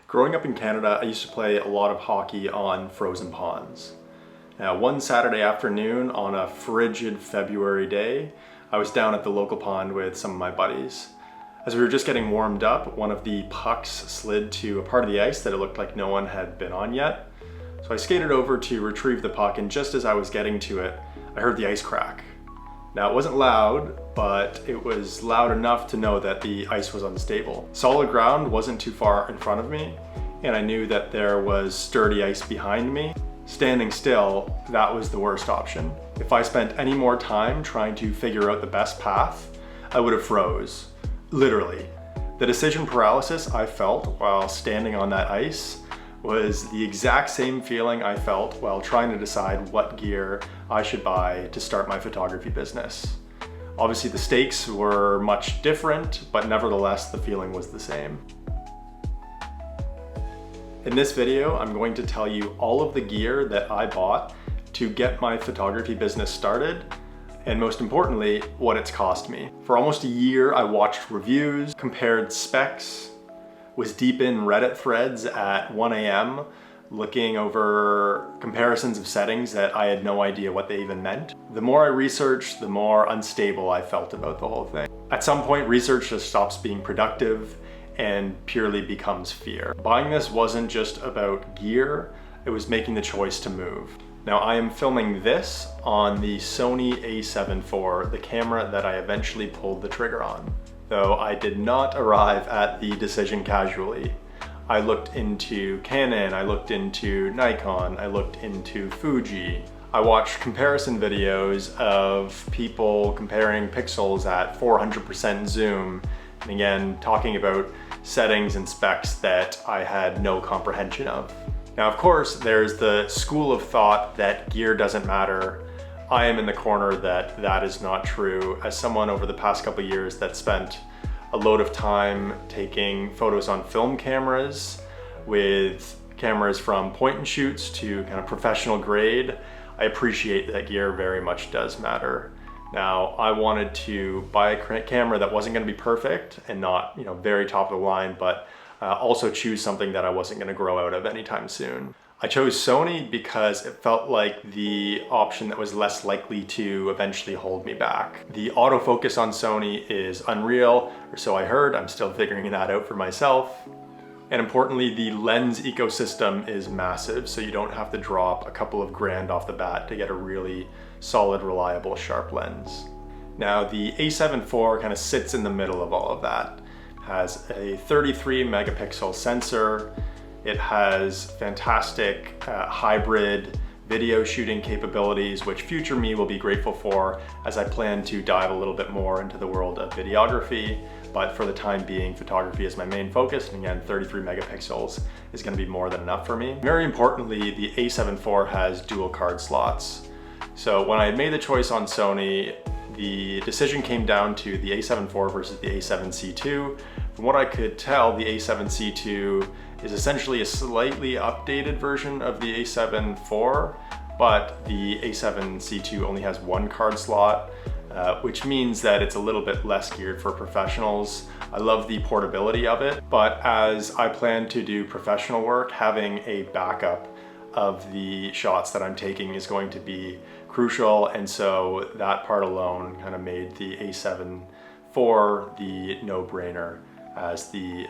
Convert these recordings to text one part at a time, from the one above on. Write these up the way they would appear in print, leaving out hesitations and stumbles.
Growing up in Canada, I used to play a lot of hockey on frozen ponds. Now, one Saturday afternoon on a frigid February day, I was down at the local pond with some of my buddies. As we were just getting warmed up, one of the pucks slid to a part of the ice that it looked like no one had been on yet. So I skated over to retrieve the puck, and just as I was getting to it, I heard the ice crack. Now, it wasn't loud, but it was loud enough to know that the ice was unstable. Solid ground wasn't too far in front of me, and I knew that there was sturdy ice behind me. Standing still, that was the worst option. If I spent any more time trying to figure out the best path, I would have froze. Literally. The decision paralysis I felt while standing on that ice was the exact same feeling I felt while trying to decide what gear I should buy to start my photography business. Obviously the stakes were much different, but nevertheless the feeling was the same. In this video, I'm going to tell you all of the gear that I bought to get my photography business started, and most importantly, what it's cost me. For almost a year, I watched reviews, compared specs, was deep in Reddit threads at 1 a.m. looking over comparisons of settings that I had no idea what they even meant. The more I researched, the more unstable I felt about the whole thing. At some point, research just stops being productive and purely becomes fear. Buying this wasn't just about gear, it was making the choice to move. Now, I am filming this on the Sony a7 IV, the camera that I eventually pulled the trigger on. Though I did not arrive at the decision casually. I looked into Canon, I looked into Nikon, I looked into Fuji. I watched comparison videos of people comparing pixels at 400% zoom, and again, talking about settings and specs that I had no comprehension of. Now, of course, there's the school of thought that gear doesn't matter. I am in the corner that that is not true. As someone over the past couple of years that spent a load of time taking photos on film cameras, with cameras from point and shoots to kind of professional grade, I appreciate that gear very much does matter. Now, I wanted to buy a camera that wasn't going to be perfect and not, very top of the line, but also choose something that I wasn't going to grow out of anytime soon. I chose Sony because it felt like the option that was less likely to eventually hold me back. The autofocus on Sony is unreal, or so I heard. I'm still figuring that out for myself. And importantly, the lens ecosystem is massive, so you don't have to drop a couple of grand off the bat to get a really solid, reliable, sharp lens. Now, the a7 IV kind of sits in the middle of all of that. It has a 33 megapixel sensor. It has fantastic hybrid video shooting capabilities, which future me will be grateful for as I plan to dive a little bit more into the world of videography. But for the time being, photography is my main focus, and again, 33 megapixels is going to be more than enough for me. Very importantly, the a7 IV has dual card slots. So when I had made the choice on Sony, the decision came down to the a7 IV versus the a7C II. From what I could tell, the a7C II is essentially a slightly updated version of the a7 IV, but the a7C II only has one card slot, which means that it's a little bit less geared for professionals. I love the portability of it, but as I plan to do professional work, having a backup of the shots that I'm taking is going to be crucial, and so that part alone kind of made the a7 IV the no-brainer as the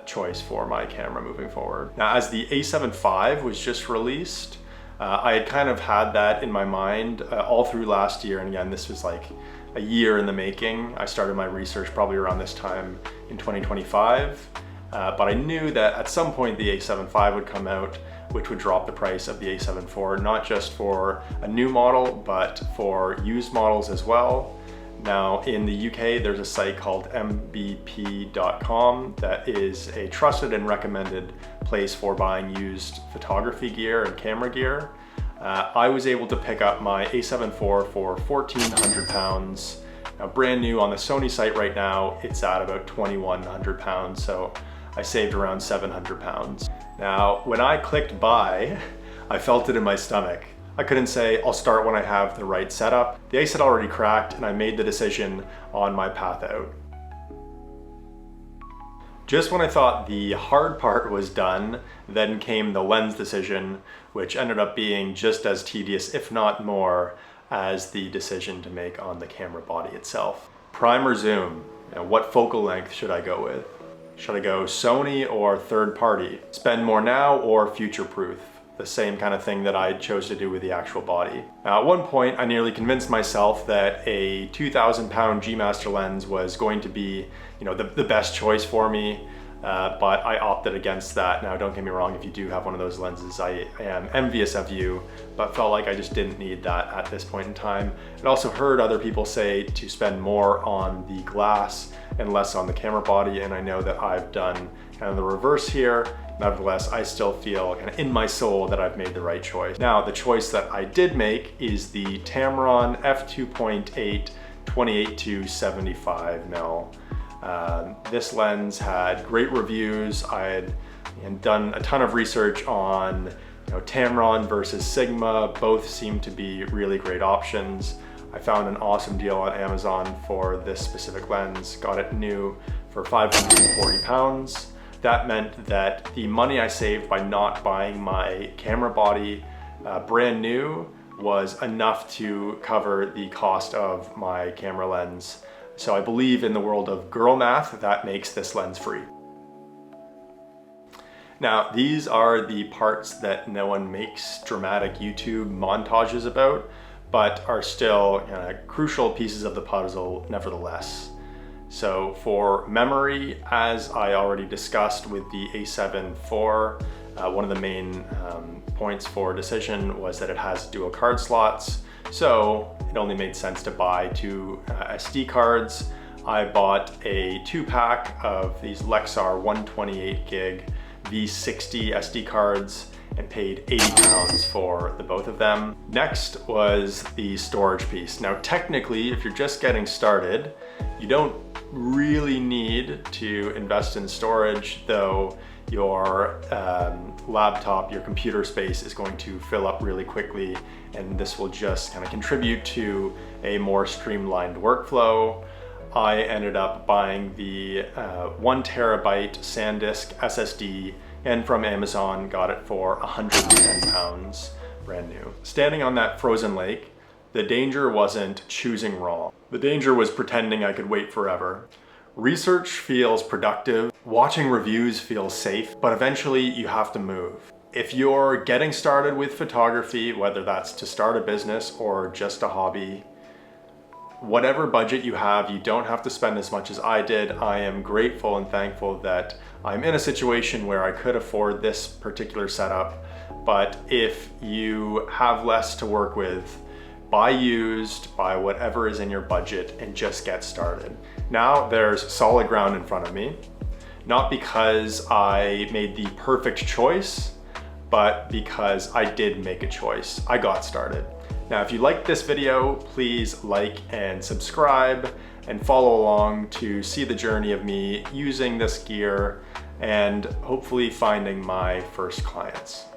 choice for my camera moving forward. Now, as the a7 V was just released, I had kind of had that in my mind all through last year, and again, this was like a year in the making. I started my research probably around this time in 2025, but I knew that at some point the a7 V would come out, which would drop the price of the a7 IV, not just for a new model, but for used models as well. Now, in the UK, there's a site called mbp.com that is a trusted and recommended place for buying used photography gear and camera gear. I was able to pick up my a7 IV for £1,400. Now, brand new on the Sony site right now, it's at about £2,100, so I saved around £700. Now, when I clicked buy, I felt it in my stomach. I couldn't say, I'll start when I have the right setup. The ice had already cracked, and I made the decision on my path out. Just when I thought the hard part was done, then came the lens decision, which ended up being just as tedious, if not more, as the decision to make on the camera body itself. Prime or zoom? What focal length should I go with? Should I go Sony or third party? Spend more now or future-proof? The same kind of thing that I chose to do with the actual body. Now, at one point, I nearly convinced myself that a 2,000-pound G Master lens was going to be, the best choice for me, but I opted against that. Now, don't get me wrong, if you do have one of those lenses, I am envious of you, but felt like I just didn't need that at this point in time. I also heard other people say to spend more on the glass and less on the camera body, and I know that I've done kind of the reverse here. Nevertheless, I still feel kind of in my soul that I've made the right choice. Now, the choice that I did make is the Tamron f2.8 28-75mm. This lens had great reviews. I had done a ton of research on Tamron versus Sigma. Both seem to be really great options. I found an awesome deal on Amazon for this specific lens. Got it new for £540. That meant that the money I saved by not buying my camera body brand new was enough to cover the cost of my camera lens. So I believe in the world of girl math, that makes this lens free. Now, these are the parts that no one makes dramatic YouTube montages about, but are still crucial pieces of the puzzle nevertheless. So for memory, as I already discussed with the A7 IV, one of the main points for decision was that it has dual card slots. So it only made sense to buy two SD cards. I bought a 2-pack of these Lexar 128 gig V60 SD cards and paid £80 for the both of them. Next was the storage piece. Now technically, if you're just getting started, you don't really need to invest in storage, though your laptop, your computer space is going to fill up really quickly, and this will just kind of contribute to a more streamlined workflow. I ended up buying the 1 terabyte SanDisk SSD, and from Amazon got it for £110, brand new. Standing on that frozen lake, the danger wasn't choosing wrong. The danger was pretending I could wait forever. Research feels productive, watching reviews feels safe, but eventually you have to move. If you're getting started with photography, whether that's to start a business or just a hobby, whatever budget you have, you don't have to spend as much as I did. I am grateful and thankful that I'm in a situation where I could afford this particular setup, but if you have less to work with, buy used, buy whatever is in your budget, and just get started. Now there's solid ground in front of me, not because I made the perfect choice, but because I did make a choice. I got started. Now, if you liked this video, please like and subscribe and follow along to see the journey of me using this gear and hopefully finding my first clients.